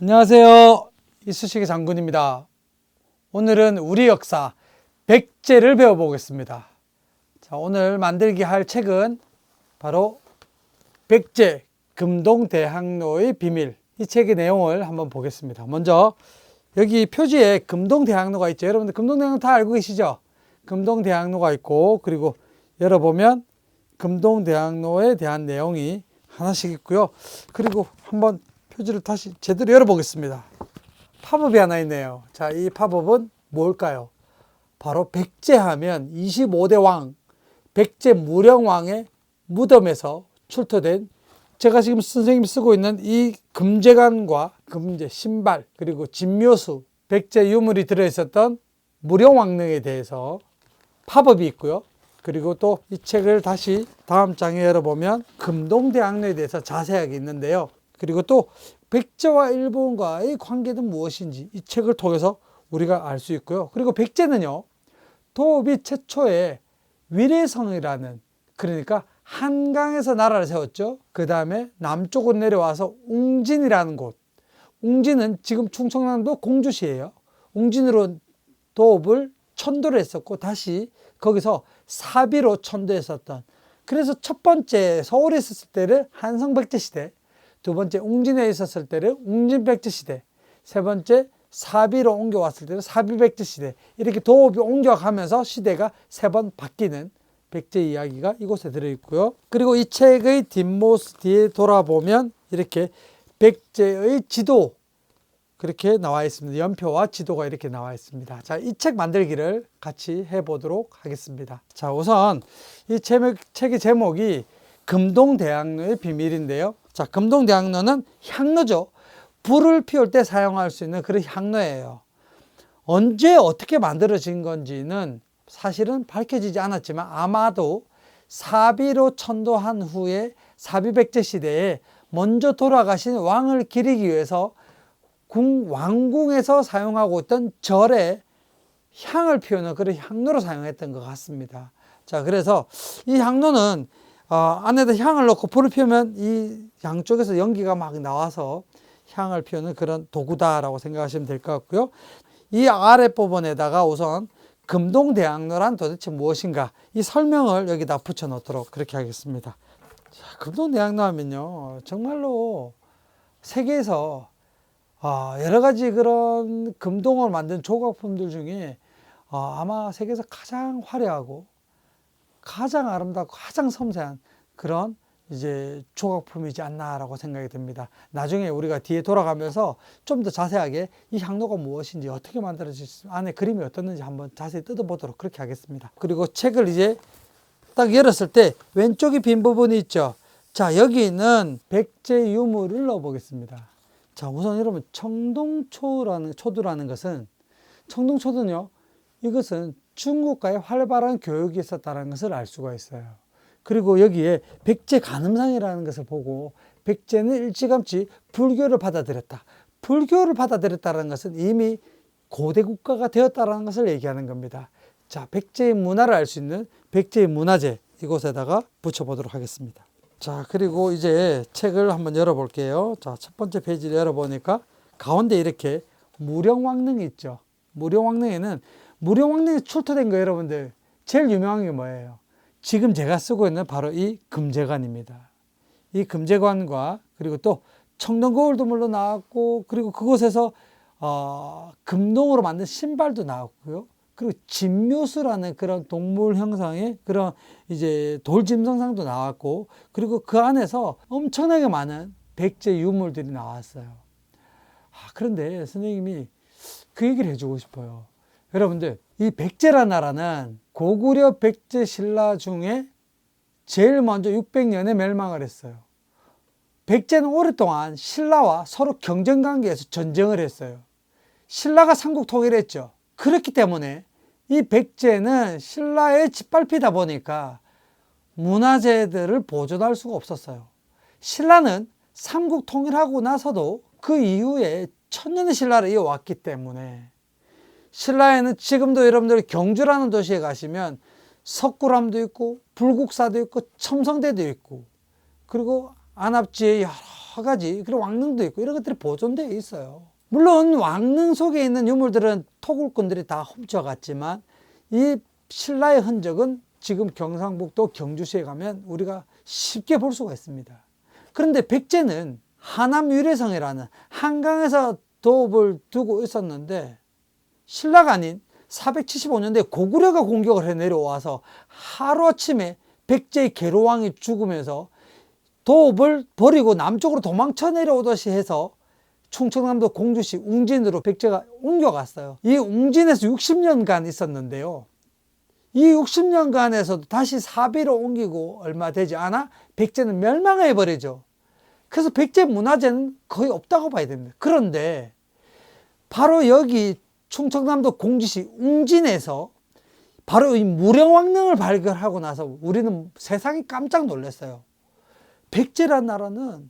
안녕하세요. 이쑤시개 장군입니다. 오늘은 우리 역사 백제를 배워보겠습니다. 자, 오늘 만들기 할 책은 바로 백제 금동대학로의 비밀, 이 책의 내용을 한번 보겠습니다. 먼저 여기 표지에 금동대학로가 있죠. 여러분들 금동대학로 다 알고 계시죠? 금동대학로가 있고, 그리고 열어보면 금동대학로에 대한 내용이 하나씩 있고요. 그리고 한번 표지를 다시 제대로 열어보겠습니다. 팝업이 하나 있네요. 자, 이 팝업은 뭘까요? 바로 백제하면 25대 왕, 백제 무령왕의 무덤에서 출토된, 제가 지금 선생님이 쓰고 있는 이 금제관과 금제, 신발, 그리고 진묘수, 백제 유물이 들어있었던 무령왕릉에 대해서 팝업이 있고요. 그리고 또 이 책을 다시 다음 장에 열어보면 금동대학로에 대해서 자세하게 있는데요. 그리고 또 백제와 일본과의 관계는 무엇인지 이 책을 통해서 우리가 알 수 있고요. 그리고 백제는요, 도읍이 최초의 위례성이라는, 그러니까 한강에서 나라를 세웠죠. 그 다음에 남쪽으로 내려와서 웅진이라는 곳, 웅진은 지금 충청남도 공주시예요. 웅진으로 도읍을 천도를 했었고, 다시 거기서 사비로 천도했었던, 그래서 첫 번째 서울에 있었을 때를 한성백제 시대, 두 번째 웅진에 있었을 때를 웅진백제 시대, 세 번째 사비로 옮겨왔을 때는 사비백제 시대, 이렇게 도읍이 옮겨가면서 시대가 세 번 바뀌는 백제 이야기가 이곳에 들어있고요. 그리고 이 책의 뒷모습 뒤에 돌아보면 이렇게 백제의 지도, 그렇게 나와 있습니다. 연표와 지도가 이렇게 나와 있습니다. 자, 이 책 만들기를 같이 해보도록 하겠습니다. 자, 우선 이 책의 제목이 금동대학로의 비밀인데요. 자, 금동대학로는 향로죠. 불을 피울 때 사용할 수 있는 그런 향로예요. 언제 어떻게 만들어진 건지는 사실은 밝혀지지 않았지만, 아마도 사비로 천도한 후에 사비백제 시대에 먼저 돌아가신 왕을 기리기 위해서 왕궁에서 사용하고 있던 절에 향을 피우는 그런 향로로 사용했던 것 같습니다. 자, 그래서 이 향로는 안에다 향을 넣고 불을 피우면 이 양쪽에서 연기가 막 나와서 향을 피우는 그런 도구다라고 생각하시면 될 것 같고요. 이 아랫부분에다가 우선 금동대학로란 도대체 무엇인가, 이 설명을 여기다 붙여 놓도록 그렇게 하겠습니다. 자, 금동대학로 하면요, 정말로 세계에서 여러 가지 그런 금동으로 만든 조각품들 중에 아마 세계에서 가장 화려하고 가장 아름답고 가장 섬세한 그런 이제 조각품이지 않나라고 생각이 듭니다. 나중에 우리가 뒤에 돌아가면서 좀 더 자세하게 이 향로가 무엇인지, 어떻게 만들어질지, 안에 그림이 어떻는지 한번 자세히 뜯어보도록 그렇게 하겠습니다. 그리고 책을 이제 딱 열었을 때 왼쪽에 빈 부분이 있죠. 자, 여기는 백제 유물을 넣어 보겠습니다. 자, 우선 여러분, 초두라는 것은, 청동초두는요, 이것은 중국과의 활발한 교육이 있었다는 것을 알 수가 있어요. 그리고 여기에 백제 간음상이라는 것을 보고, 백제는 일찌감치 불교를 받아들였다. 불교를 받아들였다는 것은 이미 고대 국가가 되었다는 것을 얘기하는 겁니다. 자, 백제의 문화를 알 수 있는 백제의 문화재, 이곳에다가 붙여보도록 하겠습니다. 자, 그리고 이제 책을 한번 열어볼게요. 자, 첫 번째 페이지를 열어보니까 가운데 이렇게 무령왕릉이 있죠. 무령왕릉이 출토된 거, 여러분들 제일 유명한 게 뭐예요? 지금 제가 쓰고 있는 바로 이 금제관입니다. 이 금제관과, 그리고 또 청동거울도 물론 나왔고, 그리고 그곳에서 금동으로 만든 신발도 나왔고요. 그리고 진묘수라는 그런 동물 형상의 그런 이제 돌짐승상도 나왔고, 그리고 그 안에서 엄청나게 많은 백제 유물들이 나왔어요. 그런데 선생님이 그 얘기를 해주고 싶어요. 여러분들, 이 백제라는 나라는 고구려 백제 신라 중에 제일 먼저 600년에 멸망을 했어요. 백제는 오랫동안 신라와 서로 경쟁관계에서 전쟁을 했어요. 신라가 삼국 통일을 했죠. 그렇기 때문에 이 백제는 신라에 짓밟히다 보니까 문화재들을 보존할 수가 없었어요. 신라는 삼국 통일하고 나서도 그 이후에 천년의 신라를 이어왔기 때문에, 신라에는 지금도 여러분들 경주라는 도시에 가시면 석굴암도 있고 불국사도 있고 첨성대도 있고, 그리고 안압지에 여러 가지, 그리고 왕릉도 있고 이런 것들이 보존되어 있어요. 물론 왕릉 속에 있는 유물들은 토굴꾼들이 다 훔쳐갔지만 이 신라의 흔적은 지금 경상북도 경주시에 가면 우리가 쉽게 볼 수가 있습니다. 그런데 백제는 하남 유래성이라는 한강에서 도읍을 두고 있었는데 신라가 아닌 475년대 고구려가 공격을 해 내려와서 하루아침에 백제의 계로왕이 죽으면서 도읍을 버리고 남쪽으로 도망쳐 내려오듯이 해서 충청남도 공주시 웅진으로 백제가 옮겨갔어요. 이 웅진에서 60년간 있었는데요. 이 60년간에서도 다시 사비로 옮기고 얼마 되지 않아 백제는 멸망해 버리죠. 그래서 백제 문화재는 거의 없다고 봐야 됩니다. 그런데 바로 여기 충청남도 공주시 웅진에서 바로 이 무령왕릉을 발견하고 나서 우리는 세상이 깜짝 놀랐어요. 백제란 나라는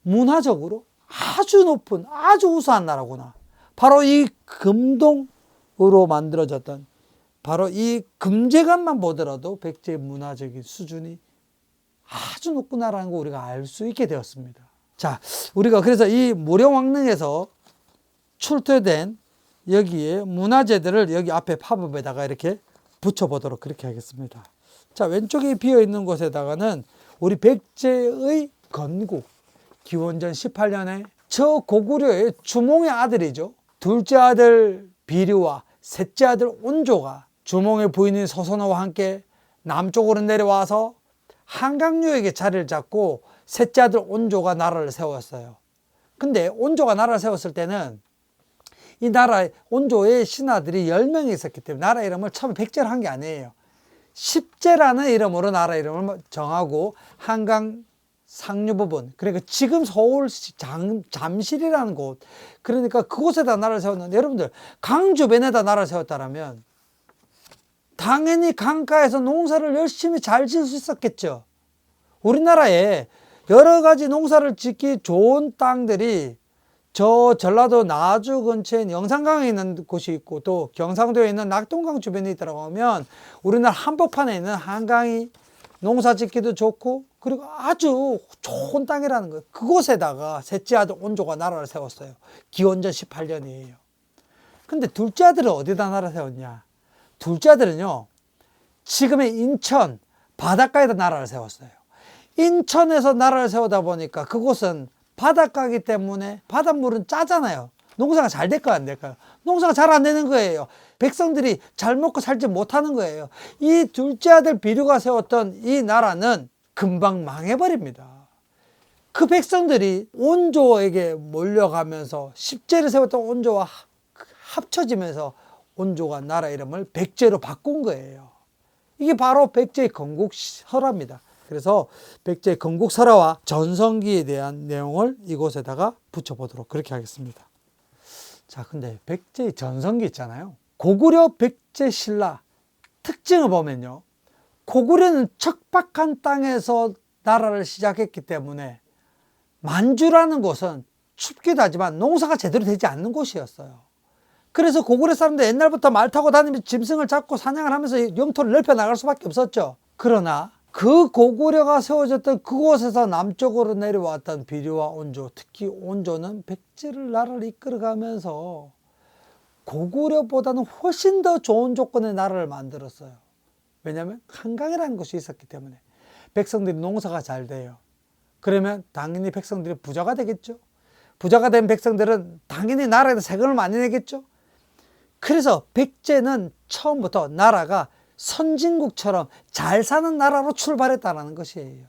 문화적으로 아주 높은, 아주 우수한 나라구나. 바로 이 금동으로 만들어졌던 바로 이 금제관만 보더라도 백제의 문화적인 수준이 아주 높구나라는 거 우리가 알 수 있게 되었습니다. 자, 우리가 그래서 이 무령왕릉에서 출토된 여기에 문화재들을 여기 앞에 팝업에다가 이렇게 붙여보도록 그렇게 하겠습니다. 자, 왼쪽에 비어있는 곳에다가는 우리 백제의 건국, 기원전 18년에 저 고구려의 주몽의 아들이죠. 둘째 아들 비류와 셋째 아들 온조가 주몽의 부인인 서선호와 함께 남쪽으로 내려와서 한강유역에 자리를 잡고 셋째 아들 온조가 나라를 세웠어요. 근데 온조가 나라를 세웠을 때는 이 나라에 온조의 신하들이 10명이 있었기 때문에 나라 이름을 처음에 백제로 한 게 아니에요. 십제라는 이름으로 나라 이름을 정하고 한강 상류 부분, 그러니까 지금 서울시 잠실이라는 곳, 그러니까 그곳에다 나라를 세웠는데 여러분들 강 주변에다 나라를 세웠다면 당연히 강가에서 농사를 열심히 잘 지을 수 있었겠죠. 우리나라에 여러 가지 농사를 짓기 좋은 땅들이 저 전라도 나주 근처에 영산강에 있는 곳이 있고 또 경상도에 있는 낙동강 주변에 있다고 하면 우리나라 한복판에 있는 한강이 농사 짓기도 좋고 그리고 아주 좋은 땅이라는 거예요. 그곳에다가 셋째 아들 온조가 나라를 세웠어요. 기원전 18년이에요. 근데 둘째 아들은 어디다 나라 세웠냐? 둘째 아들은요, 지금의 인천 바닷가에다 나라를 세웠어요. 인천에서 나라를 세우다 보니까 그곳은 바닷가이기 때문에 바닷물은 짜잖아요. 농사가 잘 될까요, 안 될까요? 농사가 잘 안 되는 거예요. 백성들이 잘 먹고 살지 못하는 거예요. 이 둘째 아들 비류가 세웠던 이 나라는 금방 망해버립니다. 그 백성들이 온조에게 몰려가면서 십제를 세웠던 온조와 합쳐지면서 온조가 나라 이름을 백제로 바꾼 거예요. 이게 바로 백제의 건국설화입니다. 그래서 백제의 건국설화와 전성기에 대한 내용을 이곳에다가 붙여보도록 그렇게 하겠습니다. 자, 근데 백제의 전성기 있잖아요. 고구려 백제 신라 특징을 보면요, 고구려는 척박한 땅에서 나라를 시작했기 때문에 만주라는 곳은 춥기도 하지만 농사가 제대로 되지 않는 곳이었어요. 그래서 고구려 사람들 옛날부터 말 타고 다니면서 짐승을 잡고 사냥을 하면서 영토를 넓혀 나갈 수밖에 없었죠. 그러나 그 고구려가 세워졌던 그곳에서 남쪽으로 내려왔던 비류와 온조, 특히 온조는 백제를 나라를 이끌어가면서 고구려보다는 훨씬 더 좋은 조건의 나라를 만들었어요. 왜냐하면 한강이라는 곳이 있었기 때문에 백성들이 농사가 잘 돼요. 그러면 당연히 백성들이 부자가 되겠죠. 부자가 된 백성들은 당연히 나라에다 세금을 많이 내겠죠. 그래서 백제는 처음부터 나라가 선진국처럼 잘 사는 나라로 출발했다는 것이에요.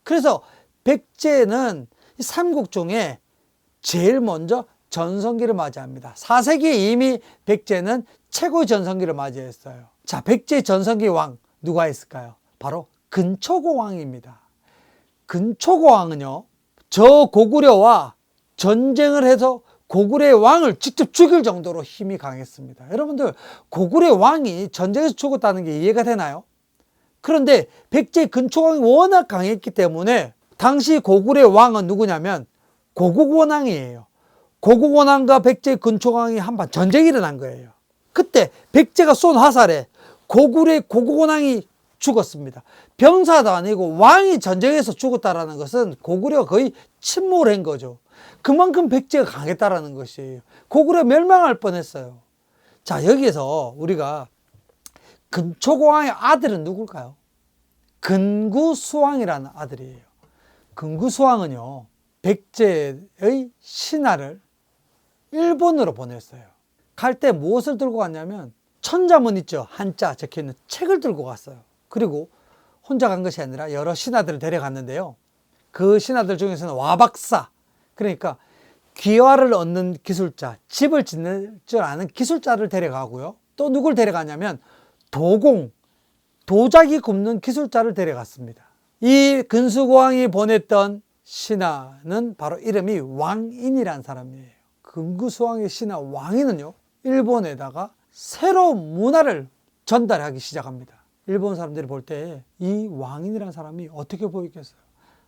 그래서 백제는 삼국 중에 제일 먼저 전성기를 맞이합니다. 4세기에 이미 백제는 최고의 전성기를 맞이했어요. 자, 백제의 전성기 왕 누가 있을까요? 바로 근초고 왕입니다. 근초고 왕은요, 저 고구려와 전쟁을 해서 고구려의 왕을 직접 죽일 정도로 힘이 강했습니다. 여러분들, 고구려의 왕이 전쟁에서 죽었다는 게 이해가 되나요? 그런데 백제의 근초왕이 워낙 강했기 때문에 당시 고구려의 왕은 누구냐면 고국원왕이에요. 고국원왕과 백제의 근초왕이 한번 전쟁이 일어난 거예요. 그때 백제가 쏜 화살에 고구려의 고국원왕이 죽었습니다. 병사도 아니고 왕이 전쟁에서 죽었다라는 것은 고구려가 거의 침몰을 한 거죠. 그만큼 백제가 강했다라는 것이에요. 고구려 멸망할 뻔했어요. 자, 여기에서 우리가 근초고왕의 아들은 누굴까요? 근구수왕이라는 아들이에요. 근구수왕은요, 백제의 신하를 일본으로 보냈어요. 갈 때 무엇을 들고 갔냐면 천자문 있죠. 한자 적혀있는 책을 들고 갔어요. 그리고 혼자 간 것이 아니라 여러 신하들을 데려갔는데요. 그 신하들 중에서는 와박사, 그러니까 귀화를 얻는 기술자, 집을 짓는 줄 아는 기술자를 데려가고요. 또 누굴 데려가냐면 도공, 도자기 굽는 기술자를 데려갔습니다. 이 근수고왕이 보냈던 신하는 바로 이름이 왕인이라는 사람이에요. 근구수왕의 신하 왕인은요, 일본에다가 새로운 문화를 전달하기 시작합니다. 일본 사람들이 볼 때 이 왕인이라는 사람이 어떻게 보였겠어요?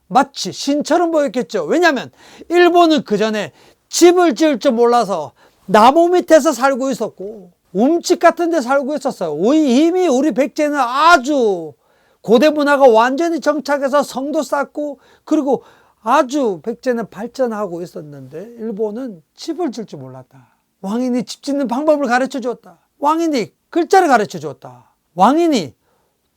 마치 신처럼 보였겠죠. 왜냐하면 일본은 그 전에 집을 지을 줄 몰라서 나무 밑에서 살고 있었고 움집 같은 데 살고 있었어요. 이미 우리 백제는 아주 고대 문화가 완전히 정착해서 성도 쌓고, 그리고 아주 백제는 발전하고 있었는데 일본은 집을 지을 줄 몰랐다. 왕인이 집 짓는 방법을 가르쳐 주었다. 왕인이 글자를 가르쳐 주었다. 왕인이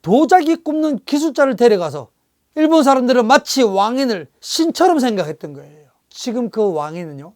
도자기 굽는 기술자를 데려가서 일본 사람들은 마치 왕인을 신처럼 생각했던 거예요. 지금 그 왕인은요,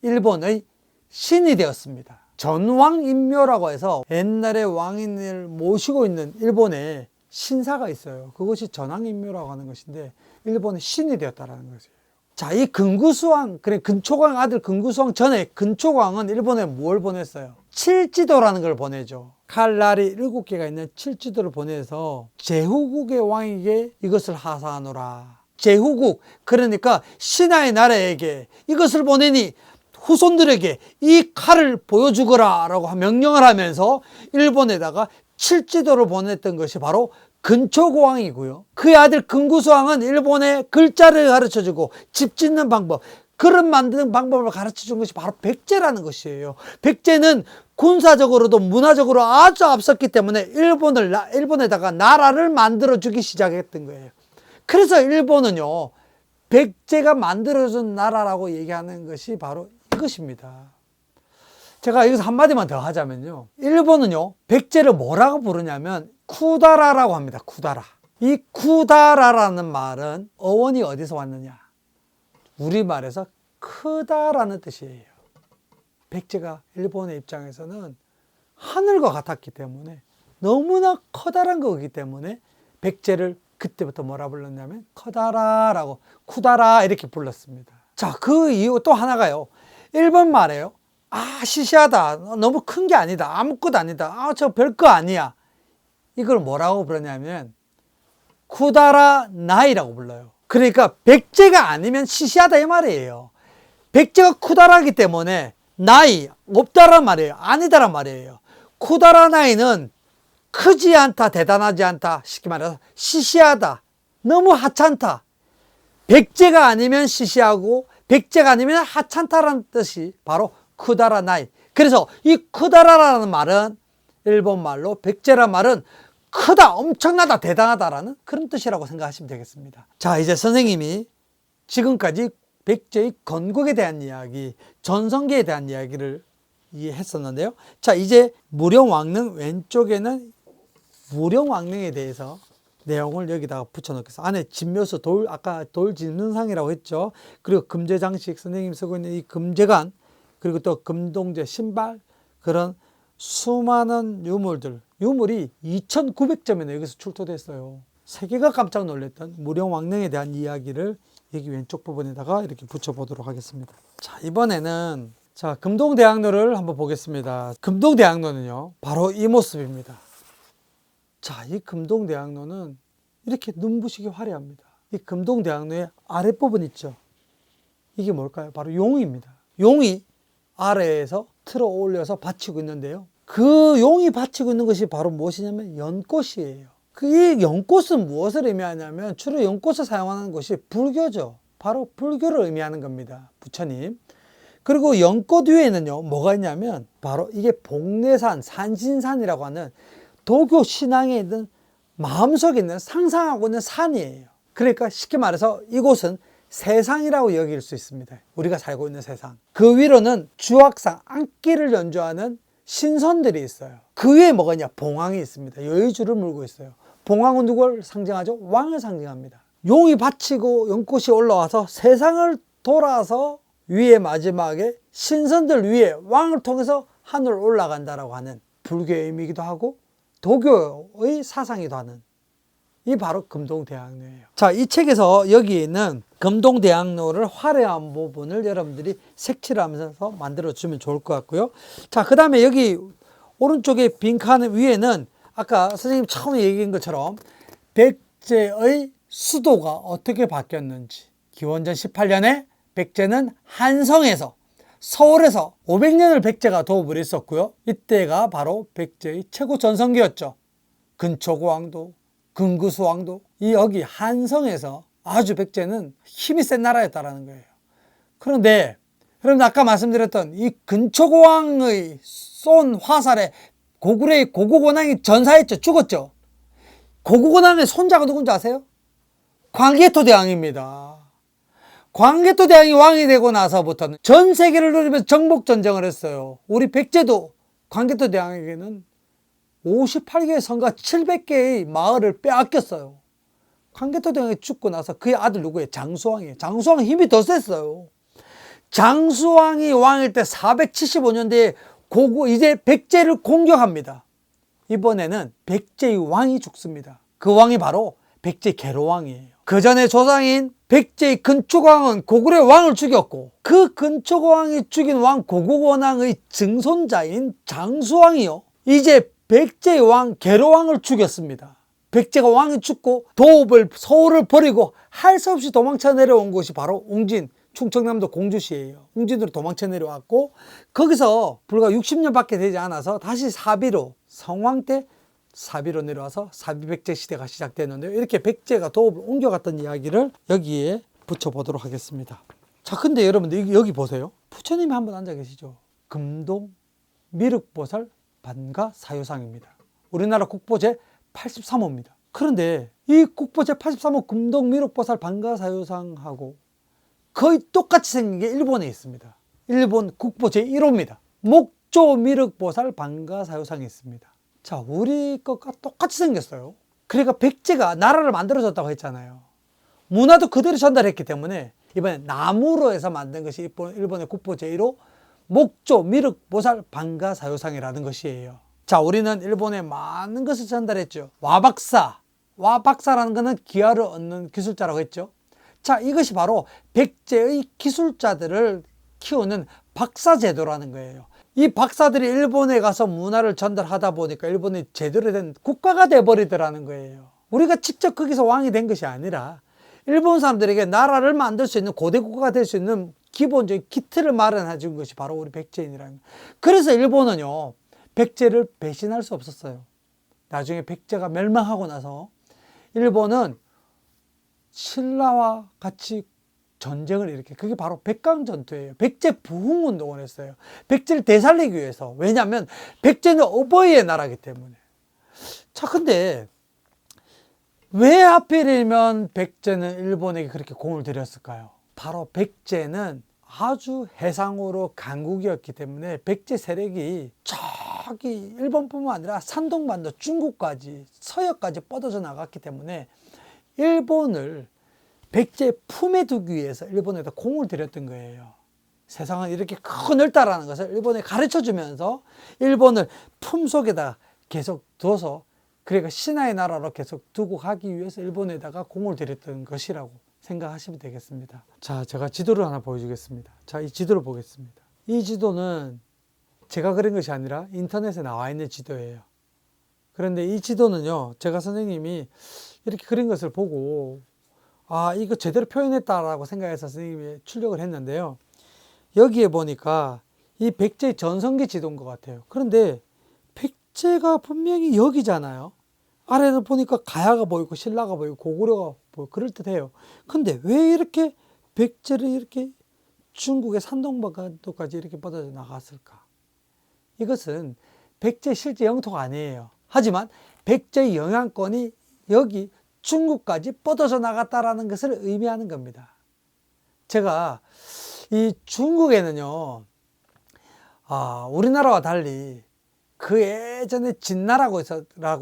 일본의 신이 되었습니다. 전왕인묘라고 해서 옛날에 왕인을 모시고 있는 일본에 신사가 있어요. 그것이 전왕인묘라고 하는 것인데 일본의 신이 되었다는 것이에요. 자, 이 근구수왕, 그래 근초광 아들 근구수왕 전에 근초광은 일본에 뭘 보냈어요? 칠지도라는 걸 보내죠. 칼날이 7개가 있는 칠지도를 보내서 제후국의 왕에게 이것을 하사하노라. 제후국, 그러니까 신하의 나라에게 이것을 보내니 후손들에게 이 칼을 보여주거라 라고 명령을 하면서 일본에다가 칠지도를 보냈던 것이 바로 근초고왕이고요. 그의 아들 근구수왕은 일본에 글자를 가르쳐주고 집 짓는 방법, 그릇 만드는 방법을 가르쳐준 것이 바로 백제라는 것이에요. 백제는 군사적으로도 문화적으로 아주 앞섰기 때문에 일본에다가 나라를 만들어주기 시작했던 거예요. 그래서 일본은요, 백제가 만들어준 나라라고 얘기하는 것이 바로 이것입니다. 제가 여기서 한마디만 더 하자면요, 일본은요, 백제를 뭐라고 부르냐면 쿠다라라고 합니다. 쿠다라. 이 쿠다라라는 말은 어원이 어디서 왔느냐? 우리말에서 크다라는 뜻이에요. 백제가 일본의 입장에서는 하늘과 같았기 때문에, 너무나 커다란 거기 때문에 백제를 그때부터 뭐라 불렀냐면 커다라라고, 쿠다라 이렇게 불렀습니다. 자, 그 이유 또 하나가요, 일본 말에요, 시시하다, 너무 큰 게 아니다, 아무것도 아니다, 저 별거 아니야, 이걸 뭐라고 부르냐면 쿠다라 나이라고 불러요. 그러니까 백제가 아니면 시시하다 이 말이에요. 백제가 쿠다라기 때문에 나이 없다란 말이에요. 아니다란 말이에요. 쿠다라 나이는 크지 않다, 대단하지 않다, 쉽게 말해서 시시하다, 너무 하찮다. 백제가 아니면 시시하고 백제가 아니면 하찮다라는 뜻이 바로 쿠다라 나이. 그래서 이 쿠다라라는 말은 일본 말로 백제란 말은 크다, 엄청나다, 대단하다라는 그런 뜻이라고 생각하시면 되겠습니다. 자, 이제 선생님이 지금까지 백제의 건국에 대한 이야기, 전성기에 대한 이야기를 했었는데요. 자, 이제 무령왕릉, 왼쪽에는 무령왕릉에 대해서 내용을 여기다가 붙여놓겠습니다. 안에 진묘수, 아까 돌 짓는 상이라고 했죠. 그리고 금제장식, 선생님이 쓰고 있는 이 금제관, 그리고 또 금동제, 신발, 그런 수많은 유물이 2,900점이나 여기서 출토됐어요. 세계가 깜짝 놀랐던 무령왕릉에 대한 이야기를 여기 왼쪽 부분에다가 이렇게 붙여보도록 하겠습니다. 자, 이번에는 금동대학로를 한번 보겠습니다. 금동대학로는요, 바로 이 모습입니다. 자, 이 금동대학로는 이렇게 눈부시게 화려합니다. 이 금동대학로의 아랫부분 있죠? 이게 뭘까요? 바로 용입니다. 용이 아래에서 틀어 올려서 받치고 있는데요, 그 용이 받치고 있는 것이 바로 무엇이냐면 연꽃이에요. 이 연꽃은 무엇을 의미하냐면 주로 연꽃을 사용하는 것이 불교죠. 바로 불교를 의미하는 겁니다. 부처님. 그리고 연꽃 위에는요, 뭐가 있냐면 바로 이게 복례산, 산신산이라고 하는 도교 신앙에 있는 마음속에 있는 상상하고 있는 산이에요. 그러니까 쉽게 말해서 이곳은 세상이라고 여길 수 있습니다. 우리가 살고 있는 세상. 그 위로는 주악상, 악기를 연주하는 신선들이 있어요. 그 위에 뭐가 있냐? 봉황이 있습니다. 여의주를 물고 있어요. 봉황은 누구를 상징하죠? 왕을 상징합니다. 용이 바치고 연꽃이 올라와서 세상을 돌아서 위에 마지막에 신선들 위에 왕을 통해서 하늘을 올라간다라고 하는 불교의 의미이기도 하고 도교의 사상이기도 하는 이 바로 금동대학로예요. 자, 이 책에서 여기 있는 금동대학로를 화려한 부분을 여러분들이 색칠을 하면서 만들어주면 좋을 것 같고요. 자, 그 다음에 여기 오른쪽에 빈칸 위에는 아까 선생님 처음에 얘기한 것처럼 백제의 수도가 어떻게 바뀌었는지. 기원전 18년에 백제는 한성에서 서울에서 500년을 백제가 도읍을 했었고요. 이때가 바로 백제의 최고 전성기였죠. 근초고왕도, 금구수왕도 이 여기 한성에서 아주 백제는 힘이 센 나라였다라는 거예요. 그런데 여러분 아까 말씀드렸던 이 근초고왕의 쏜 화살에 고구려의 고구곤왕이 전사했죠. 죽었죠. 고구곤왕의 손자가 누군지 아세요? 광개토대왕입니다. 광개토대왕이 왕이 되고 나서부터는 전 세계를 누리면서 정복전쟁을 했어요. 우리 백제도 광개토대왕에게는 58개의 성과 700개의 마을을 빼앗겼어요. 광개토대왕이 죽고 나서 그의 아들 누구예요? 장수왕이에요. 장수왕은 힘이 더 셌어요. 장수왕이 왕일 때 475년대에 이제 백제를 공격합니다. 이번에는 백제의 왕이 죽습니다. 그 왕이 바로 백제 계로왕이에요. 그 전에 조상인 백제의 근초고왕은 고구려 왕을 죽였고 그 근초고왕이 죽인 왕 고구곤왕의 증손자인 장수왕이요. 이제 백제의 왕 계로왕을 죽였습니다. 백제가 왕이 죽고 도읍을 서울을 버리고 할 수 없이 도망쳐 내려온 곳이 바로 웅진, 충청남도 공주시예요. 웅진으로 도망쳐 내려왔고 거기서 불과 60년밖에 되지 않아서 다시 사비로 성왕 때 사비로 내려와서 사비백제 시대가 시작되는데요. 이렇게 백제가 도읍을 옮겨갔던 이야기를 여기에 붙여보도록 하겠습니다. 자, 근데 여러분들 여기 보세요. 부처님이 한번 앉아 계시죠. 금동 미륵보살 반가 사유상입니다. 우리나라 국보제 83호입니다. 그런데 이 국보제 83호 금동 미륵보살 반가 사유상하고 거의 똑같이 생긴 게 일본에 있습니다. 일본 국보제 1호입니다. 목조 미륵보살 반가 사유상이 있습니다. 자, 우리 것과 똑같이 생겼어요. 그러니까 백제가 나라를 만들어줬다고 했잖아요. 문화도 그대로 전달했기 때문에 이번에 나무로 해서 만든 것이 일본의 국보 제1호 목조 미륵보살 반가 사유상이라는 것이에요. 자, 우리는 일본에 많은 것을 전달했죠. 와박사라는 것은 기하를 얻는 기술자라고 했죠. 자, 이것이 바로 백제의 기술자들을 키우는 박사제도라는 거예요. 이 박사들이 일본에 가서 문화를 전달하다 보니까 일본이 제대로 된 국가가 돼버리더라는 거예요. 우리가 직접 거기서 왕이 된 것이 아니라 일본 사람들에게 나라를 만들 수 있는 고대 국가가 될 수 있는 기본적인 기틀을 마련해 준 것이 바로 우리 백제인이라는 거예요. 그래서 일본은요, 백제를 배신할 수 없었어요. 나중에 백제가 멸망하고 나서 일본은 신라와 같이 전쟁을 일으켜. 그게 바로 백강전투예요. 백제 부흥운동을 했어요. 백제를 되살리기 위해서. 왜냐하면 백제는 어버이의 나라이기 때문에. 자, 근데 왜 하필이면 백제는 일본에게 그렇게 공을 들였을까요? 바로 백제는 아주 해상으로 강국이었기 때문에 백제 세력이 저기 일본뿐만 아니라 산동반도 중국까지 서역까지 뻗어져 나갔기 때문에 일본을 백제 품에 두기 위해서 일본에다 공을 들였던 거예요. 세상은 이렇게 크고 넓다라는 것을 일본에 가르쳐 주면서 일본을 품속에다 계속 둬서 그러니까 신하의 나라로 계속 두고 가기 위해서 일본에다가 공을 들였던 것이라고 생각하시면 되겠습니다. 자, 제가 지도를 하나 보여주겠습니다. 자, 이 지도를 보겠습니다. 이 지도는 제가 그린 것이 아니라 인터넷에 나와 있는 지도예요. 그런데 이 지도는요, 제가 선생님이 이렇게 그린 것을 보고 아, 이거 제대로 표현했다라고 생각해서 선생님이 출력을 했는데요. 여기에 보니까 이 백제의 전성기 지도인 것 같아요. 그런데 백제가 분명히 여기잖아요. 아래를 보니까 가야가 보이고 신라가 보이고 고구려가 보이고 그럴듯해요. 근데 왜 이렇게 백제를 이렇게 중국의 산동반도까지 이렇게 뻗어져 나갔을까? 이것은 백제 실제 영토가 아니에요. 하지만 백제의 영향권이 여기 중국까지 뻗어져 나갔다라는 것을 의미하는 겁니다. 제가 이 중국에는요, 우리나라와 달리 그 예전에 진나라고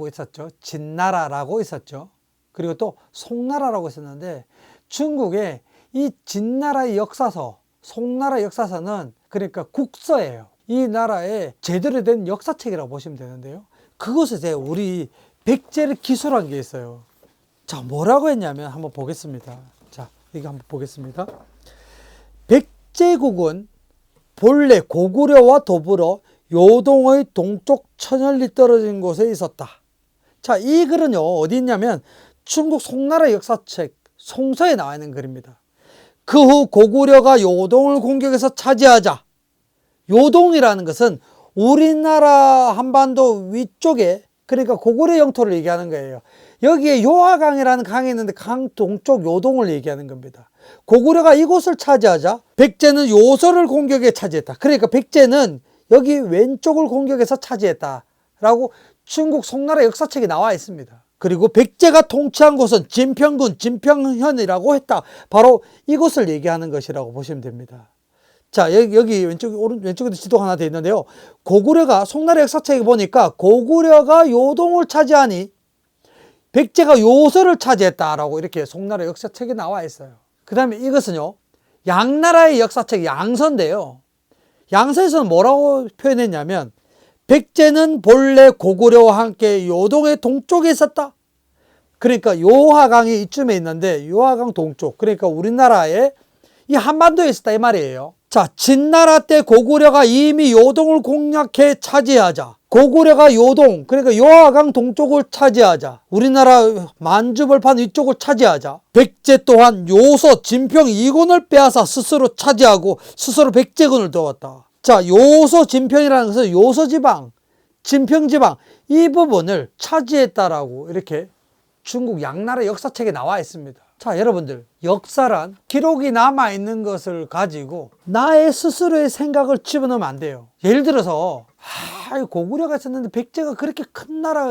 있었죠. 진나라라고 있었죠. 그리고 또 송나라라고 있었는데, 중국에 이 진나라의 역사서, 송나라 역사서는 그러니까 국서예요. 이 나라의 제대로 된 역사책이라고 보시면 되는데요. 그것에 이제 우리 백제를 기술한 게 있어요. 자, 뭐라고 했냐면 한번 보겠습니다. 자, 이거 한번 보겠습니다. 백제국은 본래 고구려와 더불어 요동의 동쪽 천연리 떨어진 곳에 있었다. 자, 이 글은요, 어디 있냐면 중국 송나라 역사책 송서에 나와 있는 글입니다. 그 후 고구려가 요동을 공격해서 차지하자. 요동이라는 것은 우리나라 한반도 위쪽에, 그러니까 고구려 영토를 얘기하는 거예요. 여기에 요하강이라는 강이 있는데 강 동쪽 요동을 얘기하는 겁니다. 고구려가 이곳을 차지하자 백제는 요서를 공격해 차지했다. 그러니까 백제는 여기 왼쪽을 공격해서 차지했다라고 중국 송나라 역사책에 나와 있습니다. 그리고 백제가 통치한 곳은 진평군, 진평현이라고 했다. 바로 이곳을 얘기하는 것이라고 보시면 됩니다. 자, 여기 왼쪽에도 지도가 하나 되어 있는데요. 고구려가, 송나라 역사책에 보니까 고구려가 요동을 차지하니 백제가 요서를 차지했다라고 이렇게 송나라 역사책에 나와 있어요. 그 다음에 이것은요, 양나라의 역사책 양서인데요. 양서에서는 뭐라고 표현했냐면, 백제는 본래 고구려와 함께 요동의 동쪽에 있었다. 그러니까 요하강이 이쯤에 있는데 요하강 동쪽, 그러니까 우리나라의 이 한반도에 있었다 이 말이에요. 자, 진나라 때 고구려가 이미 요동을 공략해 차지하자. 고구려가 요동, 그러니까 요하강 동쪽을 차지하자. 우리나라 만주벌판 위쪽을 차지하자. 백제 또한 요서, 진평 이군을 빼앗아 스스로 차지하고 스스로 백제군을 두었다. 자, 요서, 진평이라는 것은 요서지방, 진평지방 이 부분을 차지했다라고 이렇게 중국 양나라 역사책에 나와 있습니다. 자, 여러분들, 역사란 기록이 남아있는 것을 가지고 나의 스스로의 생각을 집어넣으면 안 돼요. 예를 들어서 고구려가 있었는데 백제가 그렇게 큰 나라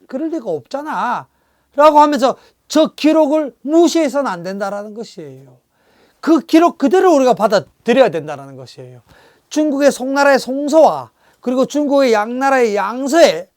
그럴 리가 없잖아 라고 하면서 저 기록을 무시해서는 안 된다는 것이에요. 그 기록 그대로 우리가 받아들여야 된다는 것이에요. 중국의 송나라의 송서와 그리고 중국의 양나라의 양서에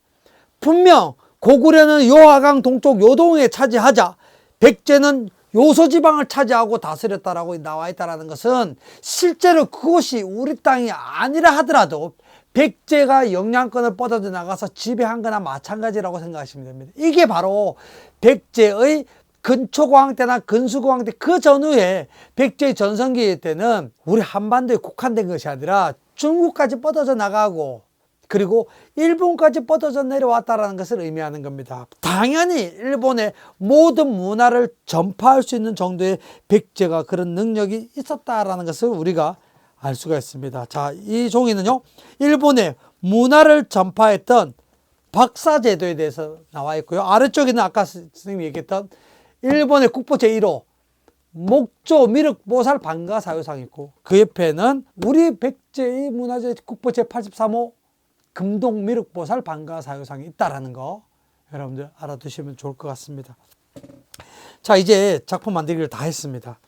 분명 고구려는 요하강 동쪽 요동에 차지하자 백제는 요소지방을 차지하고 다스렸다라고 나와 있다는 것은 실제로 그곳이 우리 땅이 아니라 하더라도 백제가 영향권을 뻗어져 나가서 지배한 거나 마찬가지라고 생각하시면 됩니다. 이게 바로 백제의 근초고왕 때나 근수고왕 때 그 전후에 백제의 전성기 때는 우리 한반도에 국한된 것이 아니라 중국까지 뻗어져 나가고 그리고 일본까지 뻗어져 내려왔다는 것을 의미하는 겁니다. 당연히 일본의 모든 문화를 전파할 수 있는 정도의 백제가 그런 능력이 있었다는 것을 우리가 알 수가 있습니다. 자, 이 종이는요, 일본의 문화를 전파했던 박사제도에 대해서 나와 있고요. 아래쪽에는 아까 선생님이 얘기했던 일본의 국보 제1호 목조 미륵보살 반가사유상이 있고, 그 옆에는 우리 백제의 문화재 국보 제83호 금동 미륵보살 반가사유상이 있다라는 거 여러분들 알아두시면 좋을 것 같습니다. 자, 이제 작품 만들기를 다 했습니다.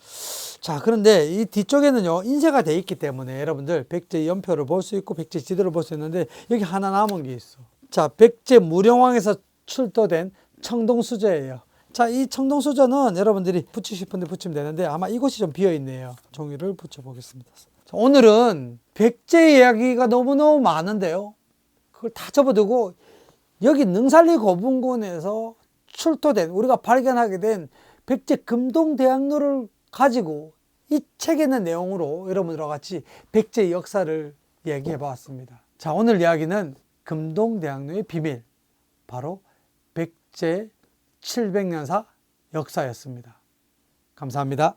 자, 그런데 이 뒤쪽에는요 인쇄가 되어 있기 때문에 여러분들 백제 연표를 볼 수 있고 백제 지도를 볼 수 있는데 여기 하나 남은 게 있어. 자, 백제 무령왕에서 출토된 청동수저예요. 자, 이 청동수저는 여러분들이 붙이실 분들 붙이면 되는데 아마 이곳이 좀 비어있네요. 종이를 붙여보겠습니다. 자, 오늘은 백제 이야기가 너무너무 많은데요, 그걸 다 접어두고 여기 능살리 고분군에서 출토된, 우리가 발견하게 된 백제 금동대학로를 가지고 이 책에 있는 내용으로 여러분들과 같이 백제 역사를 이야기해 보았습니다. 자, 오늘 이야기는 금동대학로의 비밀, 바로 백제 700년사 역사였습니다. 감사합니다.